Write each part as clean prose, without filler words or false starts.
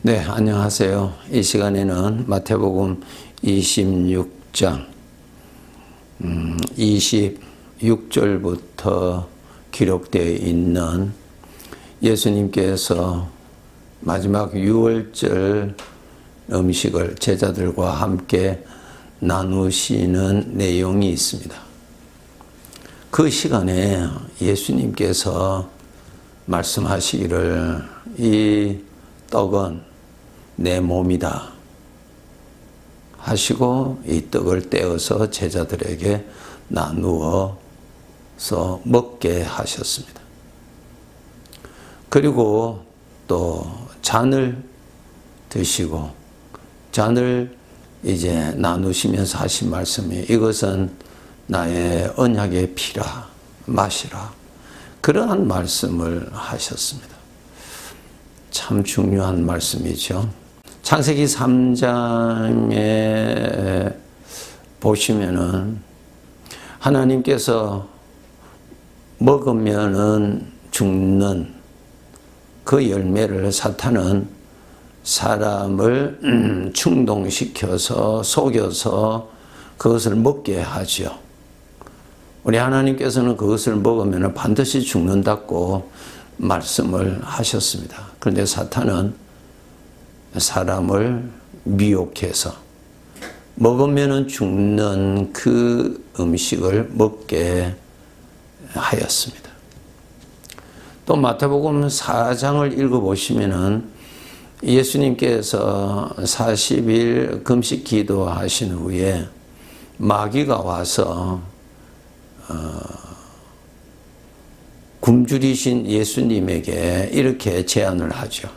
네, 안녕하세요. 이 시간에는 마태복음 26장 26절부터 기록되어 있는 예수님께서 마지막 유월절 음식을 제자들과 함께 나누시는 내용이 있습니다. 그 시간에 예수님께서 말씀하시기를 이 떡은 내 몸이다 하시고 이 떡을 떼어서 제자들에게 나누어서 먹게 하셨습니다. 그리고 또 잔을 드시고 잔을 이제 나누시면서 하신 말씀이 이것은 나의 언약의 피라 마시라 그러한 말씀을 하셨습니다. 참 중요한 말씀이죠. 창세기 3장에 보시면은 하나님께서 먹으면은 죽는 그 열매를 사탄은 사람을 충동시켜서 속여서 그것을 먹게 하죠. 우리 하나님께서는 그것을 먹으면 반드시 죽는다고 말씀을 하셨습니다. 그런데 사탄은 사람을 미혹해서 먹으면 죽는 그 음식을 먹게 하였습니다. 또 마태복음 4장을 읽어보시면은 예수님께서 40일 금식 기도하신 후에 마귀가 와서 굶주리신 예수님에게 이렇게 제안을 하죠.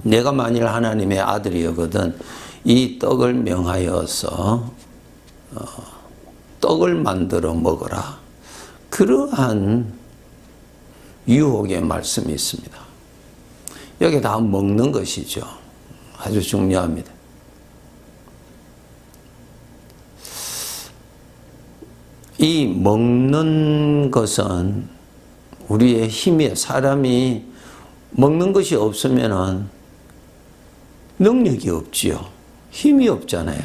내가 만일 하나님의 아들이거든 이 떡을 명하여서 떡을 만들어 먹어라. 그러한 유혹의 말씀이 있습니다. 여기 다 먹는 것이죠. 아주 중요합니다. 이 먹는 것은 우리의 힘이에요. 사람이 먹는 것이 없으면 능력이 없지요. 힘이 없잖아요.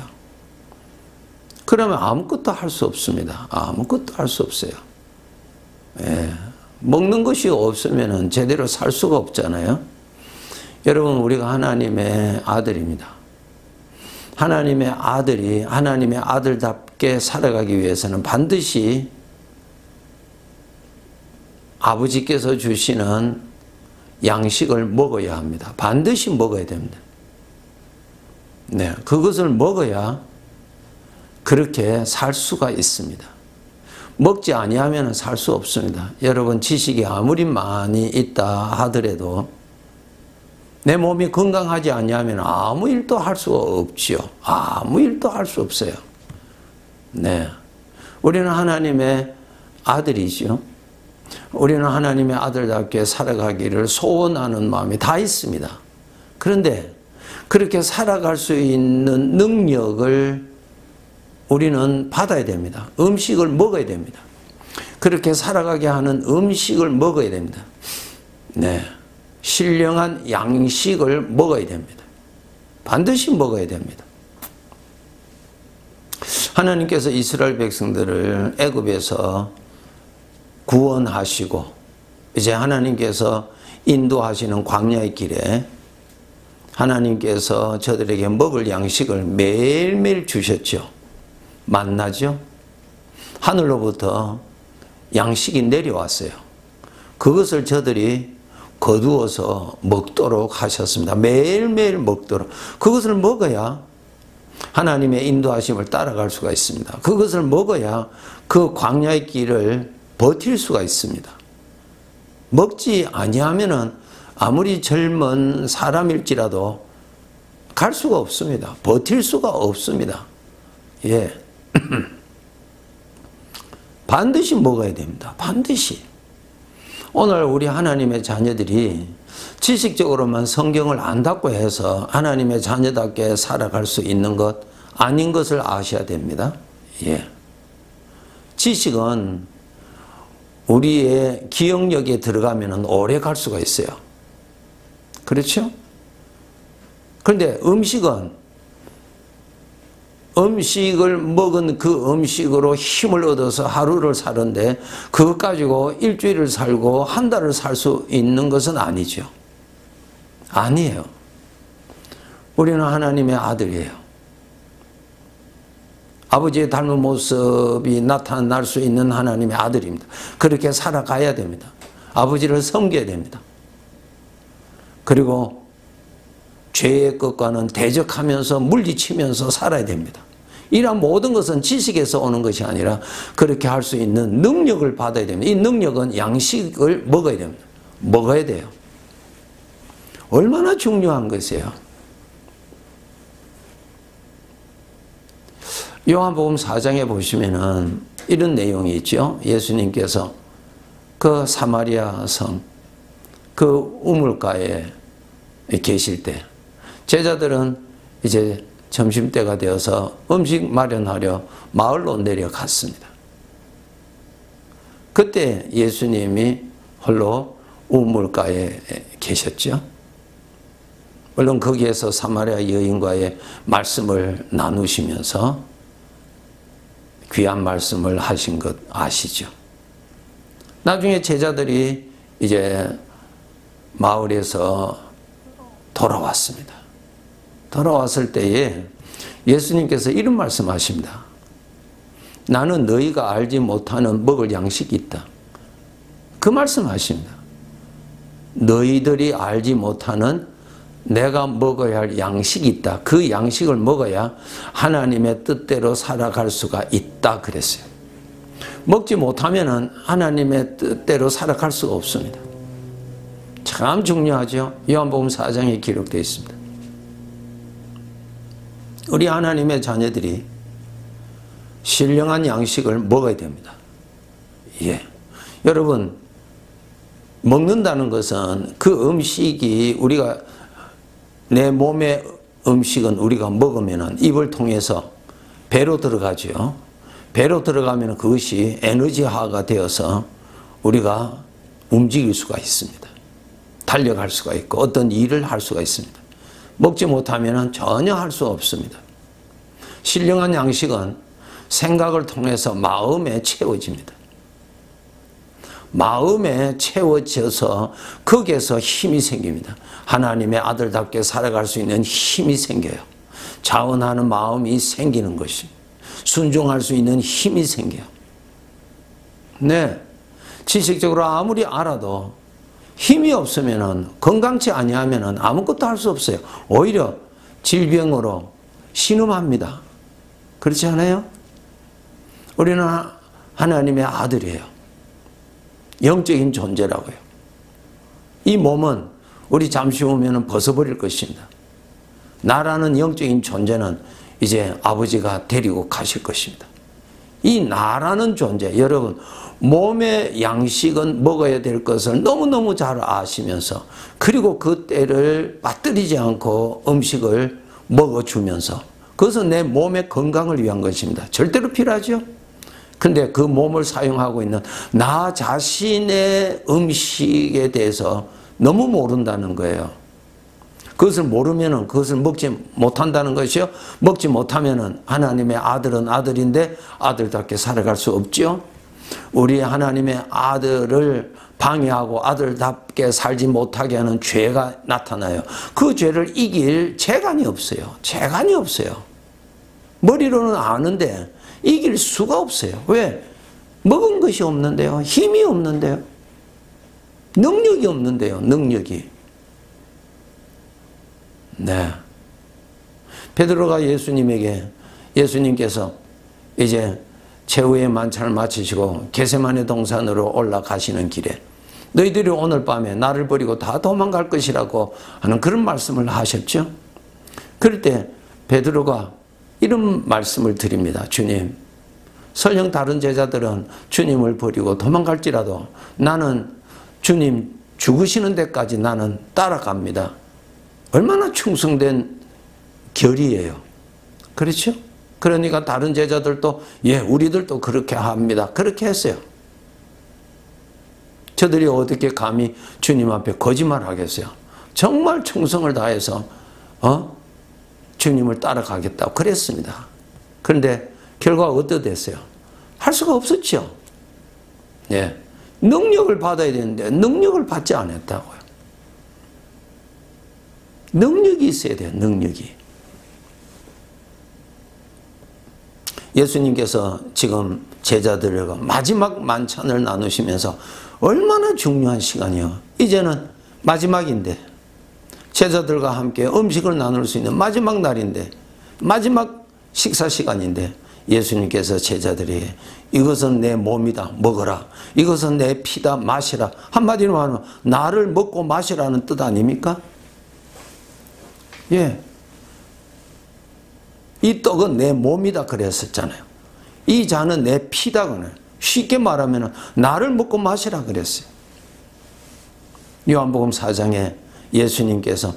그러면 아무것도 할 수 없습니다. 아무것도 할 수 없어요. 예. 먹는 것이 없으면 제대로 살 수가 없잖아요. 여러분, 우리가 하나님의 아들입니다. 하나님의 아들이 하나님의 아들답게 살아가기 위해서는 반드시 아버지께서 주시는 양식을 먹어야 합니다. 반드시 먹어야 됩니다. 네, 그것을 먹어야 그렇게 살 수가 있습니다. 먹지 아니하면 살 수 없습니다. 여러분, 지식이 아무리 많이 있다 하더라도 내 몸이 건강하지 아니하면 아무 일도 할 수가 없지요. 아무 일도 할 수 없어요. 네, 우리는 하나님의 아들이지요. 우리는 하나님의 아들답게 살아가기를 소원하는 마음이 다 있습니다. 그런데 그렇게 살아갈 수 있는 능력을 우리는 받아야 됩니다. 음식을 먹어야 됩니다. 그렇게 살아가게 하는 음식을 먹어야 됩니다. 네, 신령한 양식을 먹어야 됩니다. 반드시 먹어야 됩니다. 하나님께서 이스라엘 백성들을 애굽에서 구원하시고 이제 하나님께서 인도하시는 광야의 길에 하나님께서 저들에게 먹을 양식을 매일매일 주셨죠. 만나죠. 하늘로부터 양식이 내려왔어요. 그것을 저들이 거두어서 먹도록 하셨습니다. 매일매일 먹도록. 그것을 먹어야 하나님의 인도하심을 따라갈 수가 있습니다. 그것을 먹어야 그 광야의 길을 버틸 수가 있습니다. 먹지 아니하면은 아무리 젊은 사람일지라도 갈 수가 없습니다. 버틸 수가 없습니다. 예. 반드시 먹어야 됩니다. 반드시. 오늘 우리 하나님의 자녀들이 지식적으로만 성경을 안다고 해서 하나님의 자녀답게 살아갈 수 있는 것 아닌 것을 아셔야 됩니다. 예. 지식은 우리의 기억력에 들어가면 오래 갈 수가 있어요. 그렇죠? 그런데 음식을 먹은 그 음식으로 힘을 얻어서 하루를 사는데 그것 가지고 일주일을 살고 한 달을 살 수 있는 것은 아니죠. 아니에요. 우리는 하나님의 아들이에요. 아버지의 닮은 모습이 나타날 수 있는 하나님의 아들입니다. 그렇게 살아가야 됩니다. 아버지를 섬겨야 됩니다. 그리고 죄의 것과는 대적하면서 물리치면서 살아야 됩니다. 이러한 모든 것은 지식에서 오는 것이 아니라 그렇게 할 수 있는 능력을 받아야 됩니다. 이 능력은 양식을 먹어야 됩니다. 먹어야 돼요. 얼마나 중요한 것이에요. 요한복음 4장에 보시면은 이런 내용이 있죠. 예수님께서 그 사마리아 성, 그 우물가에 계실 때 제자들은 이제 점심때가 되어서 음식 마련하려 마을로 내려갔습니다. 그때 예수님이 홀로 우물가에 계셨죠. 물론 거기에서 사마리아 여인과의 말씀을 나누시면서 귀한 말씀을 하신 것 아시죠? 나중에 제자들이 이제 마을에서 돌아왔습니다. 돌아왔을 때에 예수님께서 이런 말씀하십니다. 나는 너희가 알지 못하는 먹을 양식이 있다. 그 말씀하십니다. 너희들이 알지 못하는 내가 먹어야 할 양식이 있다. 그 양식을 먹어야 하나님의 뜻대로 살아갈 수가 있다 그랬어요. 먹지 못하면 하나님의 뜻대로 살아갈 수가 없습니다. 참 중요하죠. 요한복음 4장에 기록되어 있습니다. 우리 하나님의 자녀들이 신령한 양식을 먹어야 됩니다. 예. 여러분, 먹는다는 것은 그 음식이 내 몸의 음식은 우리가 먹으면 입을 통해서 배로 들어가죠. 배로 들어가면 그것이 에너지화가 되어서 우리가 움직일 수가 있습니다. 달려갈 수가 있고 어떤 일을 할 수가 있습니다. 먹지 못하면 전혀 할 수 없습니다. 신령한 양식은 생각을 통해서 마음에 채워집니다. 마음에 채워져서 거기에서 힘이 생깁니다. 하나님의 아들답게 살아갈 수 있는 힘이 생겨요. 자원하는 마음이 생기는 것입니다. 순종할 수 있는 힘이 생겨요. 네, 지식적으로 아무리 알아도 힘이 없으면 건강치 아니하면 아무것도 할 수 없어요. 오히려 질병으로 신음합니다. 그렇지 않아요? 우리는 하나님의 아들이에요. 영적인 존재라고요. 이 몸은 우리 잠시 후면 벗어버릴 것입니다. 나라는 영적인 존재는 이제 아버지가 데리고 가실 것입니다. 이 나라는 존재, 여러분 몸의 양식은 먹어야 될 것을 너무너무 잘 아시면서 그리고 그 때를 빠뜨리지 않고 음식을 먹어주면서 그것은 내 몸의 건강을 위한 것입니다. 절대로 필요하죠. 근데 그 몸을 사용하고 있는 나 자신의 음식에 대해서 너무 모른다는 거예요. 그것을 모르면 그것을 먹지 못한다는 것이요. 먹지 못하면 하나님의 아들은 아들인데 아들답게 살아갈 수 없죠. 우리 하나님의 아들을 방해하고 아들답게 살지 못하게 하는 죄가 나타나요. 그 죄를 이길 재간이 없어요. 재간이 없어요. 머리로는 아는데 이길 수가 없어요. 왜? 먹은 것이 없는데요. 힘이 없는데요. 능력이 없는데요. 능력이. 네. 베드로가 예수님께서 이제 최후의 만찬을 마치시고 겟세마네 동산으로 올라가시는 길에 너희들이 오늘 밤에 나를 버리고 다 도망갈 것이라고 하는 그런 말씀을 하셨죠. 그럴 때 베드로가 이런 말씀을 드립니다. 주님, 설령 다른 제자들은 주님을 버리고 도망갈지라도 나는 주님 죽으시는 데까지 나는 따라갑니다. 얼마나 충성된 결의예요. 그렇죠? 그러니까 다른 제자들도 우리들도 그렇게 합니다. 그렇게 했어요. 저들이 어떻게 감히 주님 앞에 거짓말하겠어요. 정말 충성을 다해서 주님을 따라가겠다고 그랬습니다. 그런데 결과가 어떻게 됐어요? 할 수가 없었죠. 예. 능력을 받아야 되는데 능력을 받지 않았다고요. 능력이 있어야 돼요. 능력이. 예수님께서 지금 제자들과 마지막 만찬을 나누시면서 얼마나 중요한 시간이요. 이제는 마지막인데 제자들과 함께 음식을 나눌 수 있는 마지막 날인데 마지막 식사 시간인데 예수님께서 제자들이 이것은 내 몸이다 먹어라, 이것은 내 피다 마시라, 한마디로 말하면 나를 먹고 마시라는 뜻 아닙니까? 예. 이 떡은 내 몸이다 그랬었잖아요. 이 잔은 내 피다 그래요. 쉽게 말하면 나를 먹고 마시라 그랬어요. 요한복음 4장에 예수님께서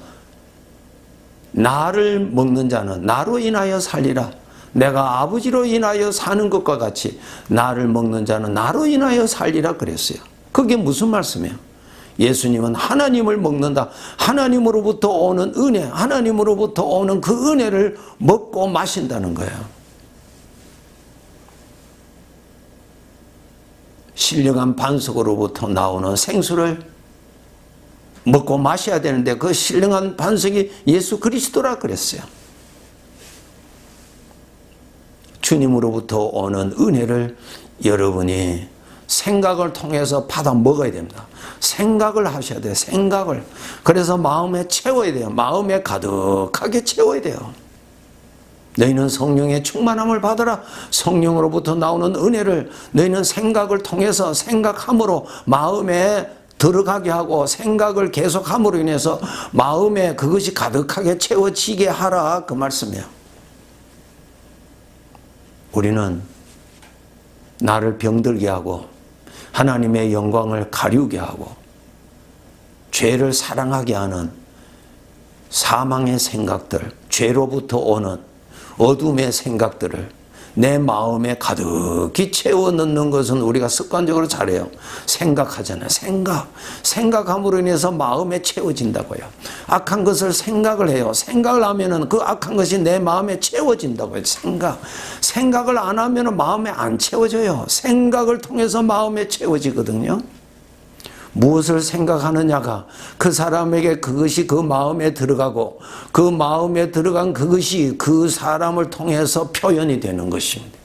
나를 먹는 자는 나로 인하여 살리라, 내가 아버지로 인하여 사는 것과 같이 나를 먹는 자는 나로 인하여 살리라 그랬어요. 그게 무슨 말씀이에요? 예수님은 하나님을 먹는다. 하나님으로부터 오는 은혜, 하나님으로부터 오는 그 은혜를 먹고 마신다는 거예요. 신령한 반석으로부터 나오는 생수를 먹고 마셔야 되는데 그 신령한 반석이 예수 그리스도라 그랬어요. 주님으로부터 오는 은혜를 여러분이 생각을 통해서 받아 먹어야 됩니다. 생각을 하셔야 돼요. 생각을. 그래서 마음에 채워야 돼요. 마음에 가득하게 채워야 돼요. 너희는 성령의 충만함을 받아라. 성령으로부터 나오는 은혜를 너희는 생각을 통해서 생각함으로 마음에 들어가게 하고 생각을 계속함으로 인해서 마음에 그것이 가득하게 채워지게 하라, 그 말씀이에요. 우리는 나를 병들게 하고 하나님의 영광을 가리우게 하고 죄를 사랑하게 하는 사망의 생각들, 죄로부터 오는 어둠의 생각들을 내 마음에 가득히 채워 넣는 것은 우리가 습관적으로 잘해요. 생각하잖아요. 생각함으로 인해서 마음에 채워진다고요. 악한 것을 생각을 해요. 생각을 하면은 그 악한 것이 내 마음에 채워진다고요. 생각을 안 하면은 마음에 안 채워져요. 생각을 통해서 마음에 채워지거든요. 무엇을 생각하느냐가 그 사람에게 그것이 그 마음에 들어가고 그 마음에 들어간 그것이 그 사람을 통해서 표현이 되는 것입니다.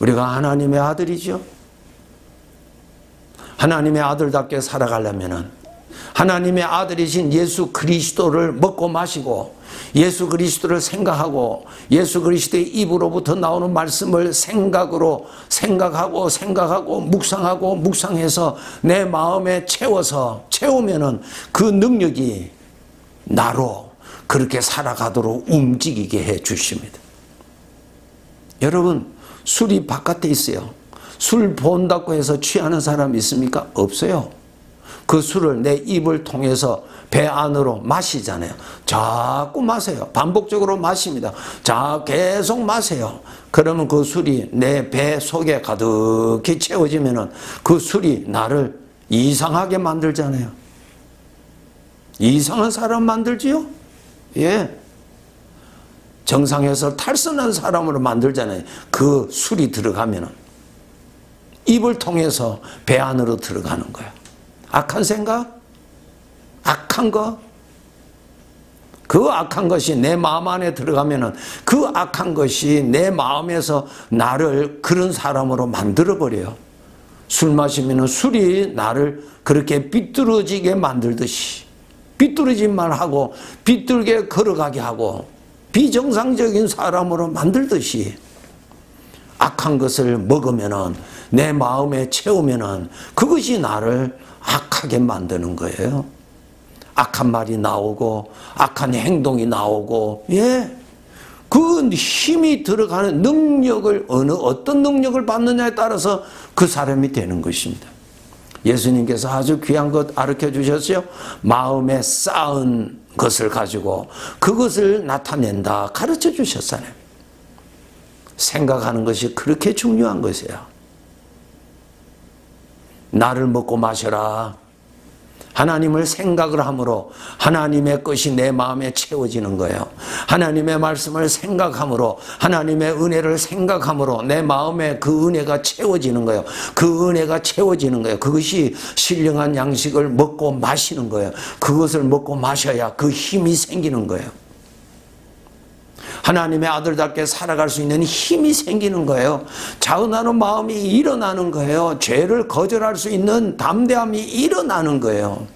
우리가 하나님의 아들이죠. 하나님의 아들답게 살아가려면 하나님의 아들이신 예수 그리스도를 먹고 마시고 예수 그리스도를 생각하고 예수 그리스도의 입으로부터 나오는 말씀을 생각하고 묵상해서 내 마음에 채우면은 그 능력이 나로 그렇게 살아가도록 움직이게 해 주십니다. 여러분, 술이 바깥에 있어요. 술 본다고 해서 취하는 사람 있습니까? 없어요. 그 술을 내 입을 통해서 배 안으로 마시잖아요. 자꾸 마세요. 반복적으로 마십니다. 자, 계속 마세요. 그러면 그 술이 내 배 속에 가득히 채워지면은 그 술이 나를 이상하게 만들잖아요. 이상한 사람 만들지요? 예. 정상에서 탈선한 사람으로 만들잖아요. 그 술이 들어가면은 입을 통해서 배 안으로 들어가는 거예요. 악한 생각? 악한 거? 그 악한 것이 내 마음 안에 들어가면은 그 악한 것이 내 마음에서 나를 그런 사람으로 만들어버려요. 술 마시면은 술이 나를 그렇게 삐뚤어지게 만들듯이 삐뚤어짐만 하고 삐뚤게 걸어가게 하고 비정상적인 사람으로 만들듯이 악한 것을 먹으면은 내 마음에 채우면은 그것이 나를 악하게 만드는 거예요. 악한 말이 나오고 악한 행동이 나오고, 예, 그 힘이 들어가는 능력을 어떤 능력을 받느냐에 따라서 그 사람이 되는 것입니다. 예수님께서 아주 귀한 것 가르쳐 주셨어요. 마음에 쌓은 것을 가지고 그것을 나타낸다 가르쳐 주셨잖아요. 생각하는 것이 그렇게 중요한 것이에요. 나를 먹고 마셔라. 하나님을 생각을 함으로 하나님의 것이 내 마음에 채워지는 거예요. 하나님의 말씀을 생각함으로, 하나님의 은혜를 생각함으로 내 마음에 그 은혜가 채워지는 거예요. 그 은혜가 채워지는 거예요. 그것이 신령한 양식을 먹고 마시는 거예요. 그것을 먹고 마셔야 그 힘이 생기는 거예요. 하나님의 아들답게 살아갈 수 있는 힘이 생기는 거예요. 자은하는 마음이 일어나는 거예요. 죄를 거절할 수 있는 담대함이 일어나는 거예요.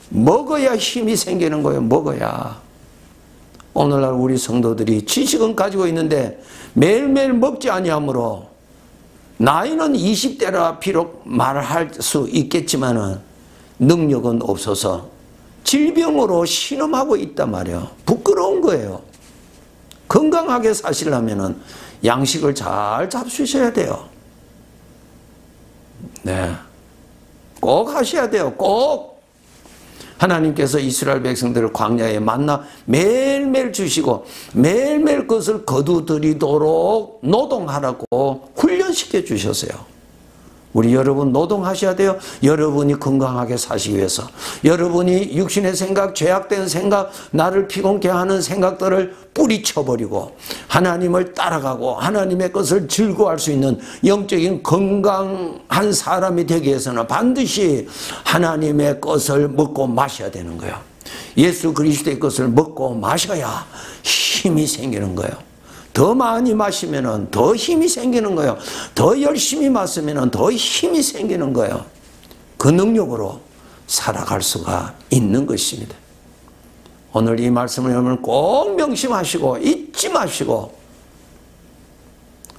먹어야 힘이 생기는 거예요. 먹어야. 오늘날 우리 성도들이 지식은 가지고 있는데 매일매일 먹지 아니하므로, 나이는 20대라 비록 말할 수 있겠지만 능력은 없어서 질병으로 신음하고 있단 말이에요. 부끄러운 거예요. 건강하게 사시려면 양식을 잘 잡수셔야 돼요. 네, 꼭 하셔야 돼요. 꼭. 하나님께서 이스라엘 백성들을 광야에 만나 매일매일 주시고 매일매일 그것을 거두들이도록 노동하라고 훈련시켜 주셨어요. 우리 여러분 노동하셔야 돼요. 여러분이 건강하게 사시기 위해서. 여러분이 육신의 생각, 죄악된 생각, 나를 피곤케 하는 생각들을 뿌리쳐버리고 하나님을 따라가고 하나님의 것을 즐거워할 수 있는 영적인 건강한 사람이 되기 위해서는 반드시 하나님의 것을 먹고 마셔야 되는 거예요. 예수 그리스도의 것을 먹고 마셔야 힘이 생기는 거예요. 더 많이 마시면 더 힘이 생기는 거예요. 더 열심히 마시면 더 힘이 생기는 거예요. 그 능력으로 살아갈 수가 있는 것입니다. 오늘 이 말씀을 여러분 꼭 명심하시고 잊지 마시고,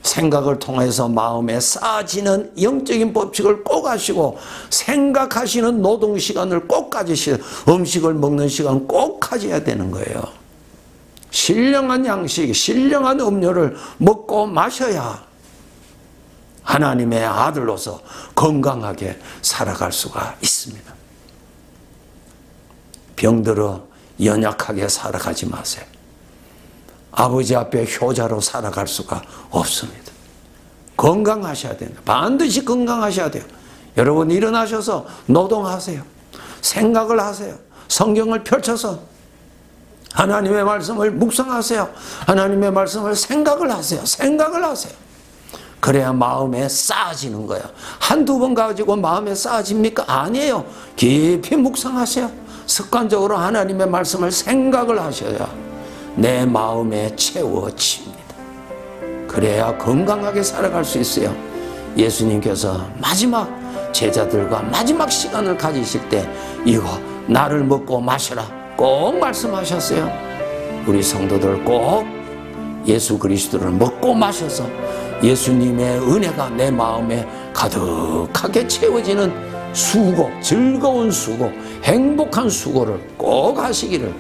생각을 통해서 마음에 쌓아지는 영적인 법칙을 꼭 하시고, 생각하시는 노동 시간을 꼭 가지시고, 음식을 먹는 시간 꼭 가져야 되는 거예요. 신령한 양식, 신령한 음료를 먹고 마셔야 하나님의 아들로서 건강하게 살아갈 수가 있습니다. 병들어 연약하게 살아가지 마세요. 아버지 앞에 효자로 살아갈 수가 없습니다. 건강하셔야 됩니다. 반드시 건강하셔야 돼요. 여러분 일어나셔서 노동하세요. 생각을 하세요. 성경을 펼쳐서 하나님의 말씀을 묵상하세요. 하나님의 말씀을 생각을 하세요. 생각을 하세요. 그래야 마음에 쌓아지는 거예요. 한두 번 가지고 마음에 쌓아집니까? 아니에요. 깊이 묵상하세요. 습관적으로 하나님의 말씀을 생각을 하셔야 내 마음에 채워집니다. 그래야 건강하게 살아갈 수 있어요. 예수님께서 마지막 제자들과 마지막 시간을 가지실 때 이거 나를 먹고 마셔라 꼭 말씀하셨어요. 우리 성도들 꼭 예수 그리스도를 먹고 마셔서 예수님의 은혜가 내 마음에 가득하게 채워지는 수고, 즐거운 수고, 행복한 수고를 꼭 하시기를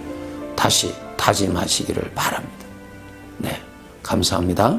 다시 다짐하시기를 바랍니다. 네, 감사합니다.